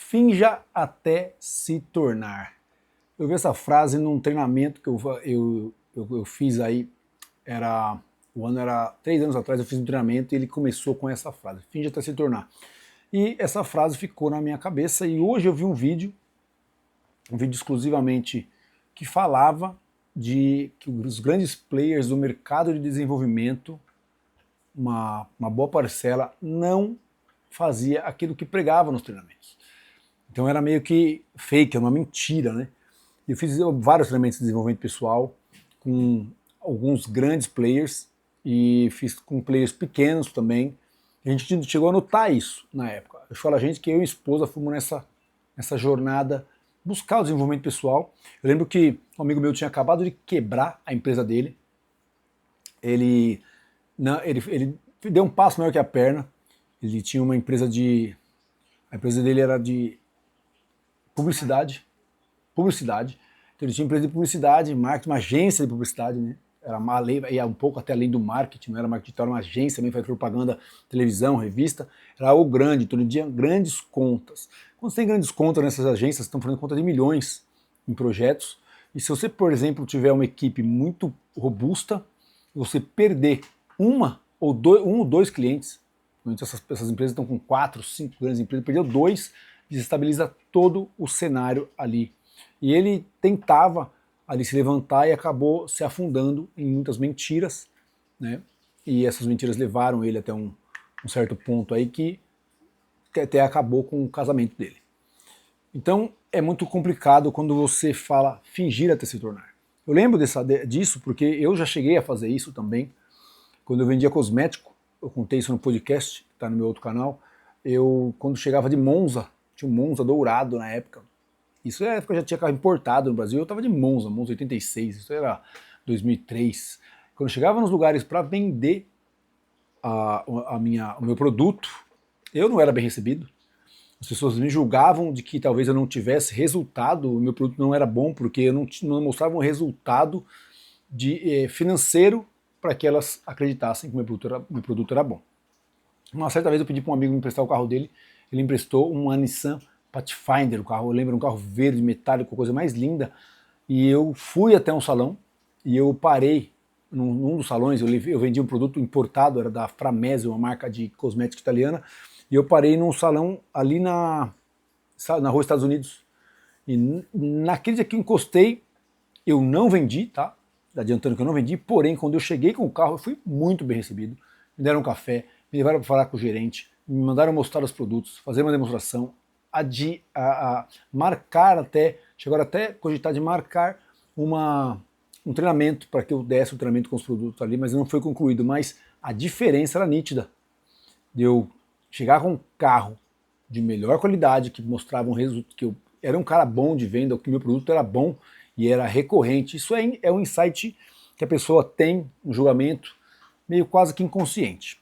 Finja até se tornar. Eu vi essa frase num treinamento que eu fiz aí, o ano era 3 anos atrás, eu fiz um treinamento e ele começou com essa frase, finja até se tornar. E essa frase ficou na minha cabeça e hoje eu vi um vídeo exclusivamente que falava de que os grandes players do mercado de desenvolvimento, uma boa parcela, não fazia aquilo que pregava nos treinamentos. Então era meio que fake, é uma mentira, né? Eu fiz vários treinamentos de desenvolvimento pessoal com alguns grandes players e fiz com players pequenos também. A gente chegou a notar isso na época. Eu falo a gente que eu e a esposa fomos nessa jornada buscar o desenvolvimento pessoal. Eu lembro que um amigo meu tinha acabado de quebrar a empresa dele. Ele deu um passo maior que a perna. Ele tinha uma empresa a empresa dele era de publicidade. Então ele tinha empresa de publicidade, marketing, uma agência de publicidade, né? Era uma lei, ia um pouco até além do marketing, não era marketing, era uma agência, também faz propaganda, televisão, revista, era algo grande, então ele tinha grandes contas. Quando você tem grandes contas nessas agências, estão fazendo conta de milhões em projetos, e se você, por exemplo, tiver uma equipe muito robusta, você perder um ou dois clientes, essas empresas estão com 4, 5 grandes empresas, perdeu 2, desestabiliza todo o cenário ali. E ele tentava ali se levantar e acabou se afundando em muitas mentiras, né? E essas mentiras levaram ele até um certo ponto aí que até acabou com o casamento dele. Então é muito complicado quando você fala fingir até se tornar. Eu lembro disso porque eu já cheguei a fazer isso também. Quando eu vendia cosmético, eu contei isso no podcast, que está no meu outro canal, quando chegava de Monza, tinha um Monza dourado na época, isso é época já tinha carro importado no Brasil, eu estava de Monza 86, isso era 2003. Quando eu chegava nos lugares para vender o meu produto, eu não era bem recebido. As pessoas me julgavam de que talvez eu não tivesse resultado, o meu produto não era bom, porque eu não mostrava um resultado financeiro para que elas acreditassem que o meu produto era bom. Uma certa vez eu pedi para um amigo me emprestar o carro dele, ele emprestou uma Nissan Pathfinder, o carro, eu lembro, um carro verde, metálico, coisa mais linda, e eu fui até um salão, e eu parei num dos salões, eu vendi um produto importado, era da Framese, uma marca de cosmética italiana, e eu parei num salão ali na rua Estados Unidos, e naquele dia que eu encostei, eu não vendi, tá? Adiantando que eu não vendi, porém, quando eu cheguei com o carro, eu fui muito bem recebido, me deram um café, me levaram para falar com o gerente, me mandaram mostrar os produtos, fazer uma demonstração, marcar chegaram até a cogitar de marcar um treinamento para que eu desse o treinamento com os produtos ali, mas não foi concluído. Mas a diferença era nítida de eu chegar com um carro de melhor qualidade, que mostrava que eu era um cara bom de venda, que o meu produto era bom e era recorrente. Isso é um insight que a pessoa tem, um julgamento meio quase que inconsciente.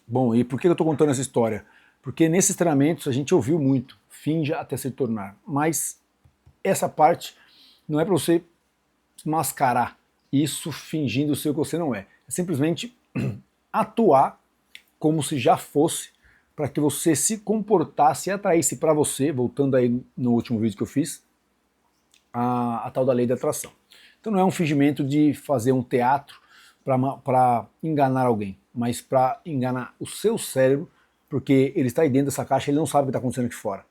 Bom, e por que eu estou contando essa história? Porque nesses treinamentos a gente ouviu muito, finja até se tornar, mas essa parte não é para você mascarar isso fingindo ser o que você não é. É simplesmente atuar como se já fosse, para que você se comportasse e atraísse para você, voltando aí no último vídeo que eu fiz, a tal da lei da atração. Então não é um fingimento de fazer um teatro para enganar alguém, mas para enganar o seu cérebro, porque ele está aí dentro dessa caixa e ele não sabe o que está acontecendo aqui fora.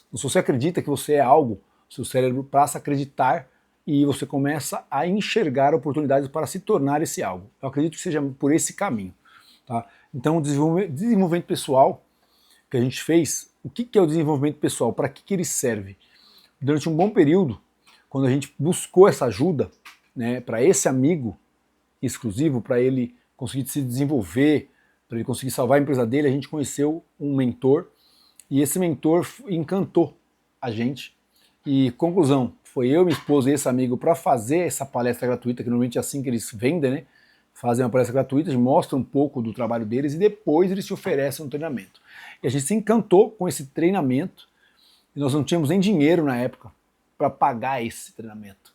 Então, se você acredita que você é algo, seu cérebro passa a acreditar e você começa a enxergar oportunidades para se tornar esse algo. Eu acredito que seja por esse caminho. Tá? Então o desenvolvimento pessoal que a gente fez, o que é o desenvolvimento pessoal? Para que ele serve? Durante um bom período, quando a gente buscou essa ajuda, né, para esse amigo exclusivo, para ele conseguir se desenvolver, para ele conseguir salvar a empresa dele, a gente conheceu um mentor e esse mentor encantou a gente. E conclusão, foi eu, minha esposa e esse amigo para fazer essa palestra gratuita, que normalmente é assim que eles vendem, né? Fazem uma palestra gratuita, mostram um pouco do trabalho deles e depois eles te oferecem um treinamento. E a gente se encantou com esse treinamento e nós não tínhamos nem dinheiro na época para pagar esse treinamento.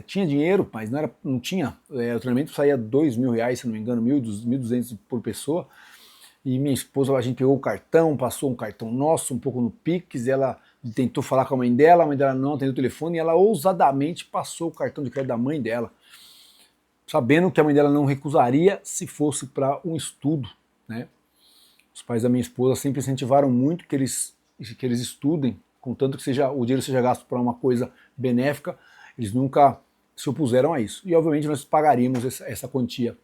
Tinha dinheiro, mas não tinha. O treinamento saía R$2.000, se não me engano, 1.200 por pessoa. e minha esposa, a gente pegou o cartão, passou um cartão nosso, um pouco no Pix, ela tentou falar com a mãe dela não atendeu o telefone, e ela ousadamente passou o cartão de crédito da mãe dela, sabendo que a mãe dela não recusaria se fosse para um estudo, né? Os pais da minha esposa sempre incentivaram muito que eles estudem, contanto que o dinheiro seja gasto para uma coisa benéfica, eles nunca se opuseram a isso. E obviamente nós pagaríamos essa quantia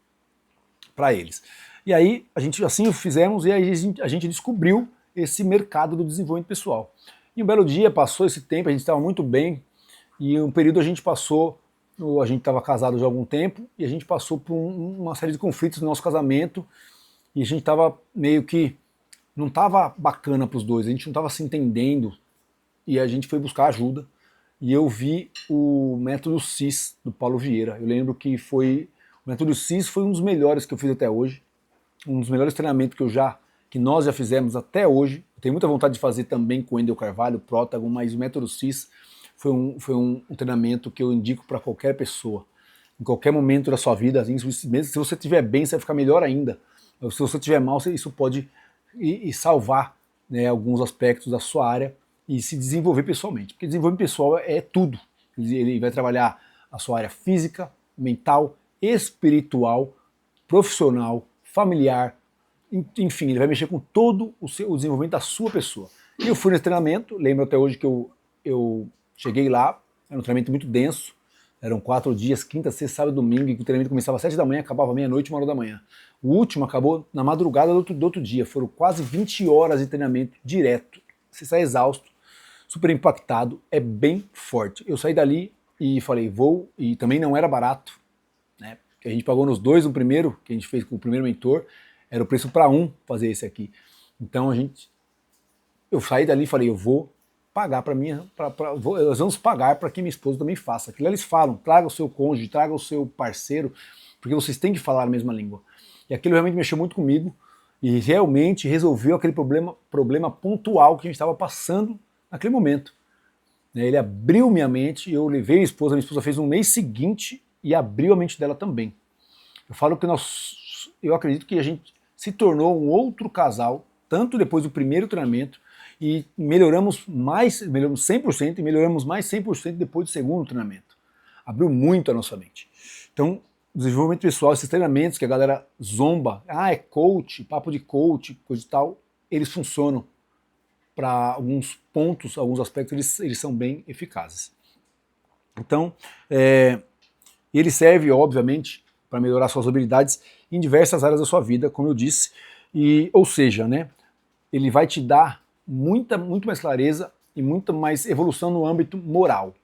para eles. E aí assim o fizemos, e aí a gente descobriu esse mercado do desenvolvimento pessoal. E um belo dia passou esse tempo, a gente estava muito bem, e um período a gente estava casado já há algum tempo, e a gente passou por uma série de conflitos no nosso casamento, e a gente estava meio que, não estava bacana para os dois, a gente não estava se entendendo, e a gente foi buscar ajuda, e eu vi o método CIS do Paulo Vieira. Eu lembro que o método CIS foi um dos melhores que eu fiz até hoje, um dos melhores treinamentos que nós já fizemos até hoje. Eu tenho muita vontade de fazer também com o Wendel Carvalho, o Prótagon, mas o método CIS foi um treinamento que eu indico para qualquer pessoa, em qualquer momento da sua vida, assim, mesmo se você estiver bem, você vai ficar melhor ainda. Se você estiver mal, isso pode salvar, né, alguns aspectos da sua área e se desenvolver pessoalmente. Porque desenvolvimento pessoal é tudo. Ele vai trabalhar a sua área física, mental, espiritual, profissional, familiar, enfim, ele vai mexer com todo o desenvolvimento da sua pessoa. E eu fui nesse treinamento, lembro até hoje que eu cheguei lá, era um treinamento muito denso, eram 4 dias, quinta, sexta, sábado e domingo, e o treinamento começava às 7 da manhã, acabava meia-noite, 1 hora da manhã. O último acabou na madrugada do outro dia, foram quase 20 horas de treinamento direto. Você sai exausto, super impactado, é bem forte. Eu saí dali e falei, e também não era barato, né? Que a gente pagou nos dois, no primeiro, que a gente fez com o primeiro mentor, era o preço para um fazer esse aqui. Então eu saí dali e falei, eu vou pagar para nós vamos pagar para que minha esposa também faça. Aquilo eles falam, traga o seu cônjuge, traga o seu parceiro, porque vocês têm que falar a mesma língua. E aquilo realmente mexeu muito comigo e realmente resolveu aquele problema pontual que a gente estava passando naquele momento. Ele abriu minha mente, eu levei minha esposa fez no mês seguinte e abriu a mente dela também. Eu falo que eu acredito que a gente se tornou um outro casal, tanto depois do primeiro treinamento, e melhoramos 100% e melhoramos mais 100% depois do segundo treinamento. Abriu muito a nossa mente. Então, desenvolvimento pessoal, esses treinamentos que a galera zomba, é coach, papo de coach, coisa e tal, eles funcionam para alguns pontos, alguns aspectos, eles são bem eficazes. Então, ele serve, obviamente, para melhorar suas habilidades em diversas áreas da sua vida, como eu disse, ou seja, né, ele vai te dar muito mais clareza e muito mais evolução no âmbito moral,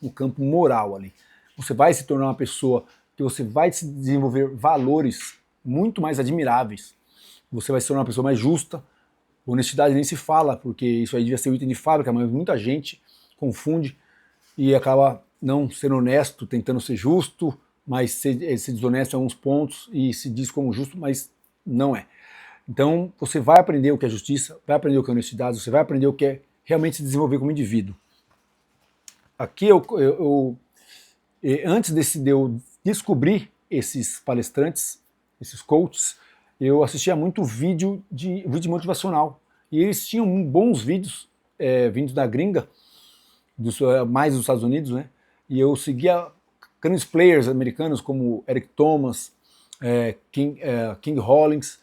no campo moral ali. Você vai se tornar uma pessoa que você vai se desenvolver valores muito mais admiráveis. Você vai se tornar uma pessoa mais justa. Honestidade nem se fala, porque isso aí devia ser um item de fábrica, mas muita gente confunde e acaba não sendo honesto, tentando ser justo, mas ser desonesto em alguns pontos e se diz como justo, mas não é. Então você vai aprender o que é justiça, vai aprender o que é honestidade, você vai aprender o que é realmente se desenvolver como indivíduo. Aqui antes de eu descobrir esses palestrantes, esses coaches, eu assistia muito vídeo motivacional. E eles tinham bons vídeos, vindos da gringa, mais dos Estados Unidos, né? E eu seguia grandes players americanos como Eric Thomas, King Hollins,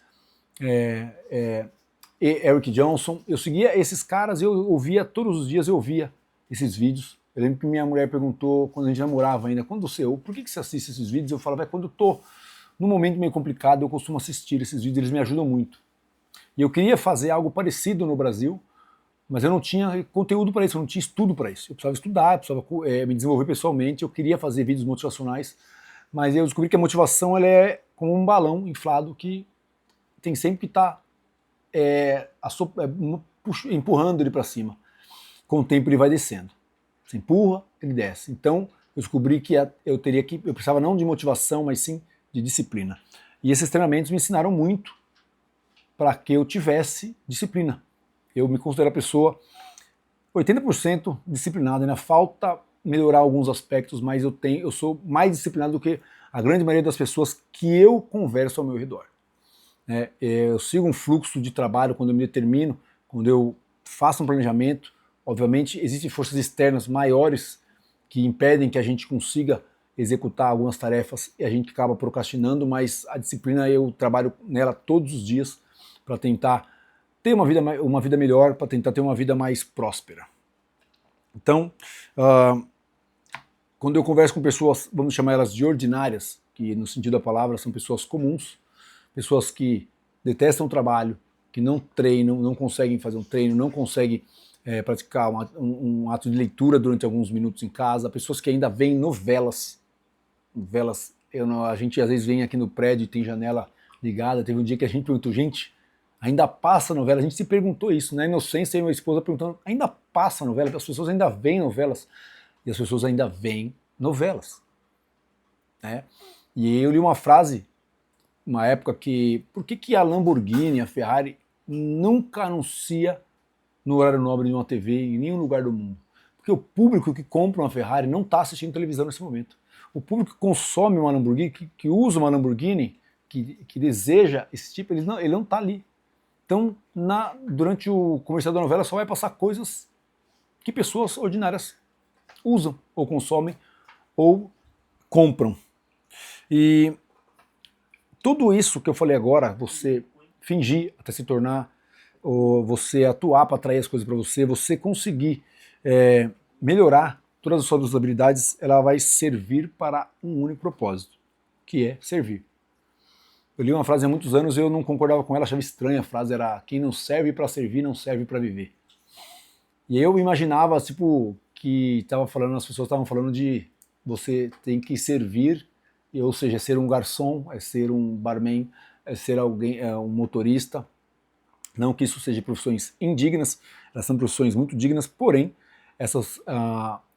Eric Johnson. Eu seguia esses caras, eu ouvia todos os dias, eu ouvia esses vídeos. Eu lembro que minha mulher perguntou, quando a gente namorava ainda, por que você assiste esses vídeos? Eu falava, quando eu tô num momento meio complicado, eu costumo assistir esses vídeos, eles me ajudam muito. E eu queria fazer algo parecido no Brasil, mas eu não tinha conteúdo para isso, eu não tinha estudo para isso. Eu precisava estudar, eu precisava me desenvolver pessoalmente, eu queria fazer vídeos motivacionais, mas eu descobri que a motivação ela é como um balão inflado que tem sempre que estar empurrando ele para cima. Com o tempo ele vai descendo. Você empurra, ele desce. Então eu descobri que eu precisava não de motivação, mas sim de disciplina. E esses treinamentos me ensinaram muito para que eu tivesse disciplina. Eu me considero a pessoa 80% disciplinada, ainda falta melhorar alguns aspectos, mas eu sou mais disciplinado do que a grande maioria das pessoas que eu converso ao meu redor. né? Eu sigo um fluxo de trabalho quando eu me determino, quando eu faço um planejamento. Obviamente existem forças externas maiores que impedem que a gente consiga executar algumas tarefas e a gente acaba procrastinando, mas a disciplina eu trabalho nela todos os dias para tentar ter uma vida melhor, para tentar ter uma vida mais próspera. Então, quando eu converso com pessoas, vamos chamar elas de ordinárias, que no sentido da palavra são pessoas comuns, pessoas que detestam o trabalho, que não treinam, não conseguem fazer um treino, não conseguem praticar um ato de leitura durante alguns minutos em casa, pessoas que ainda veem novelas. A gente às vezes vem aqui no prédio e tem janela ligada. Teve um dia que a gente perguntou, gente, ainda passa novela? A gente se perguntou isso, na inocência, e minha esposa perguntando, ainda passa novela? As pessoas ainda veem novelas. E as pessoas ainda veem novelas. Né? E eu li uma frase, uma época que, por que a Lamborghini, a Ferrari, nunca anuncia no horário nobre de uma TV em nenhum lugar do mundo? Porque o público que compra uma Ferrari não está assistindo televisão nesse momento. O público que consome uma Lamborghini, que usa uma Lamborghini, que deseja esse tipo, ele não está ali. Então, durante o comercial da novela só vai passar coisas que pessoas ordinárias usam, ou consomem, ou compram. E tudo isso que eu falei agora, você fingir até se tornar, ou você atuar para atrair as coisas para você, você conseguir melhorar todas as suas habilidades, ela vai servir para um único propósito, que é servir. Eu li uma frase há muitos anos e eu não concordava com ela, achava estranha a frase, era quem não serve para servir, não serve para viver. E eu imaginava, tipo, que as pessoas estavam falando de você tem que servir, ou seja, ser um garçom, é ser um barman, é ser alguém, um motorista. Não que isso seja profissões indignas, elas são profissões muito dignas, porém,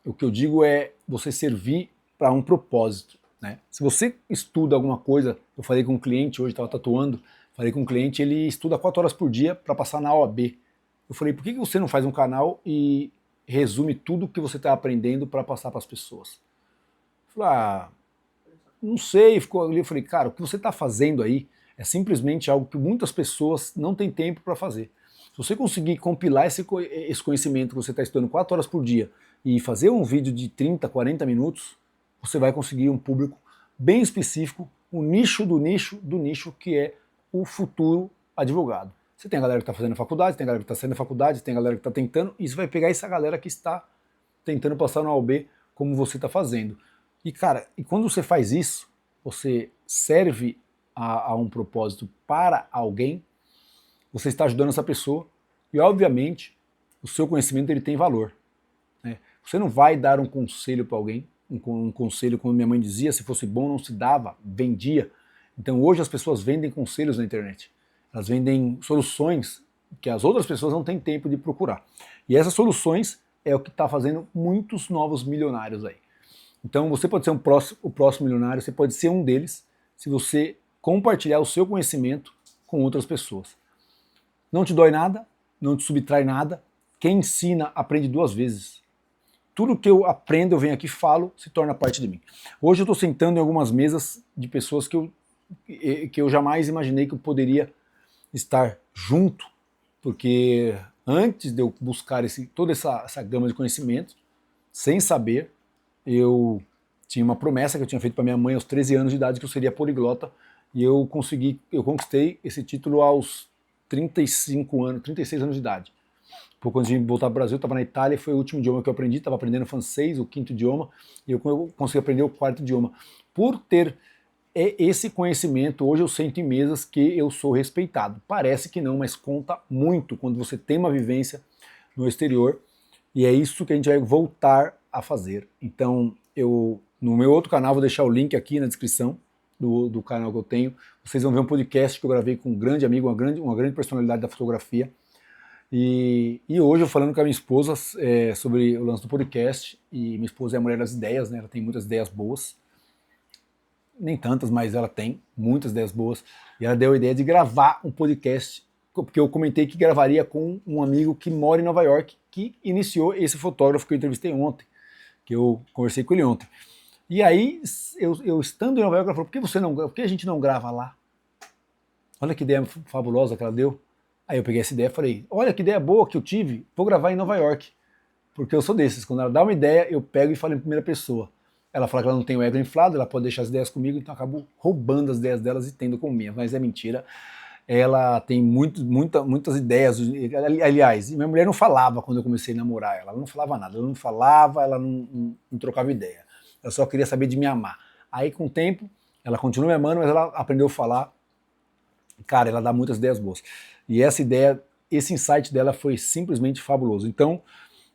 o que eu digo é você servir para um propósito. Né? Se você estuda alguma coisa, eu falei com um cliente hoje, estava tatuando, falei com um cliente, ele estuda 4 horas por dia para passar na OAB. Eu falei, por que você não faz um canal e resume tudo que você está aprendendo para passar para as pessoas? Eu falei, não sei, ficou ali. Eu falei, cara, o que você está fazendo aí é simplesmente algo que muitas pessoas não têm tempo para fazer. Se você conseguir compilar esse conhecimento que você está estudando 4 horas por dia e fazer um vídeo de 30, 40 minutos, você vai conseguir um público bem específico, um nicho do nicho do nicho, que é o futuro advogado. Você tem a galera que está fazendo faculdade, tem a galera que está saindo da faculdade, tem a galera que está tentando, e você vai pegar essa galera que está tentando passar no AOB como você está fazendo. E cara, e quando você faz isso, você serve a um propósito para alguém, você está ajudando essa pessoa, e obviamente o seu conhecimento ele tem valor. Né? Você não vai dar um conselho para alguém, um conselho, como minha mãe dizia, se fosse bom não se dava, vendia. Então hoje as pessoas vendem conselhos na internet. Elas vendem soluções que as outras pessoas não têm tempo de procurar. E essas soluções é o que está fazendo muitos novos milionários aí. Então você pode ser o próximo milionário, você pode ser um deles, se você compartilhar o seu conhecimento com outras pessoas. Não te dói nada, não te subtrai nada. Quem ensina aprende 2 vezes. Tudo que eu aprendo, eu venho aqui, falo, se torna parte de mim. Hoje eu estou sentando em algumas mesas de pessoas que eu jamais imaginei que eu poderia estar junto, porque antes de eu buscar toda essa gama de conhecimento, sem saber, eu tinha uma promessa que eu tinha feito para minha mãe aos 13 anos de idade, que eu seria poliglota, e eu conquistei esse título aos 36 anos de idade. Pouco antes de voltar para o Brasil, eu estava na Itália, foi o último idioma que eu aprendi, estava aprendendo francês, o 5º idioma, e eu consegui aprender o 4º idioma. Por ter esse conhecimento, hoje eu sento em mesas que eu sou respeitado. Parece que não, mas conta muito quando você tem uma vivência no exterior, e é isso que a gente vai voltar a fazer. Então, no meu outro canal, vou deixar o link aqui na descrição do canal que eu tenho, vocês vão ver um podcast que eu gravei com um grande amigo, uma grande personalidade da fotografia. E hoje eu falando com a minha esposa sobre o lance do podcast, e minha esposa é a mulher das ideias, né? Ela tem muitas ideias boas, nem tantas, mas ela tem muitas ideias boas, e ela deu a ideia de gravar um podcast, porque eu comentei que gravaria com um amigo que mora em Nova York, que iniciou esse fotógrafo que eu entrevistei ontem, que eu conversei com ele ontem. E aí, eu estando em Nova York, ela falou, por que a gente não grava lá? olha que ideia fabulosa que ela deu. Aí eu peguei essa ideia e falei, olha que ideia boa que eu tive, vou gravar em Nova York. Porque eu sou desses, quando ela dá uma ideia, eu pego e falo em primeira pessoa. Ela fala que ela não tem o ego inflado, ela pode deixar as ideias comigo, então eu acabo roubando as ideias delas e tendo como minha, mas é mentira. Ela tem muitas ideias, aliás, minha mulher não falava quando eu comecei a namorar ela não falava nada, ela não falava, ela não trocava ideia, ela só queria saber de me amar. Aí com o tempo, ela continua me amando, mas ela aprendeu a falar, cara, ela dá muitas ideias boas. E essa ideia, esse insight dela foi simplesmente fabuloso. Então,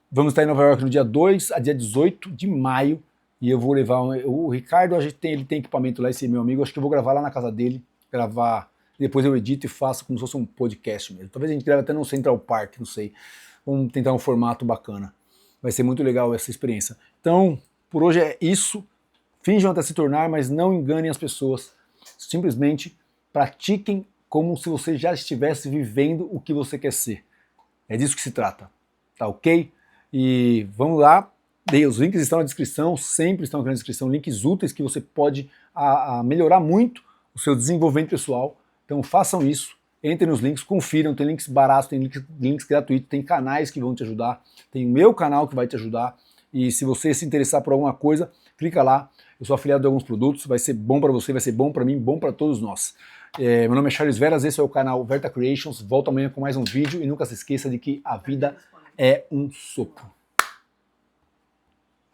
vamos estar em Nova York no dia 2 a dia 18 de maio, e eu vou levar, o Ricardo, ele tem equipamento lá, esse meu amigo, acho que eu vou gravar lá na casa dele, gravar, depois eu edito e faço como se fosse um podcast mesmo. Talvez a gente grave até no Central Park, não sei. Vamos tentar um formato bacana. Vai ser muito legal essa experiência. Então, por hoje é isso. Finjam até se tornar, mas não enganem as pessoas. Simplesmente pratiquem como se você já estivesse vivendo o que você quer ser. É disso que se trata. Tá ok? E vamos lá. Os links estão na descrição, sempre estão aqui na descrição, links úteis que você pode melhorar muito o seu desenvolvimento pessoal. Então façam isso, entrem nos links, confiram, tem links baratos, tem links gratuitos, tem canais que vão te ajudar, tem o meu canal que vai te ajudar, e se você se interessar por alguma coisa, clica lá, eu sou afiliado de alguns produtos, vai ser bom para você, vai ser bom para mim, bom para todos nós. Meu nome é Charles Veras, esse é o canal Verta Creations, volto amanhã com mais um vídeo, e nunca se esqueça de que a vida é um sopro.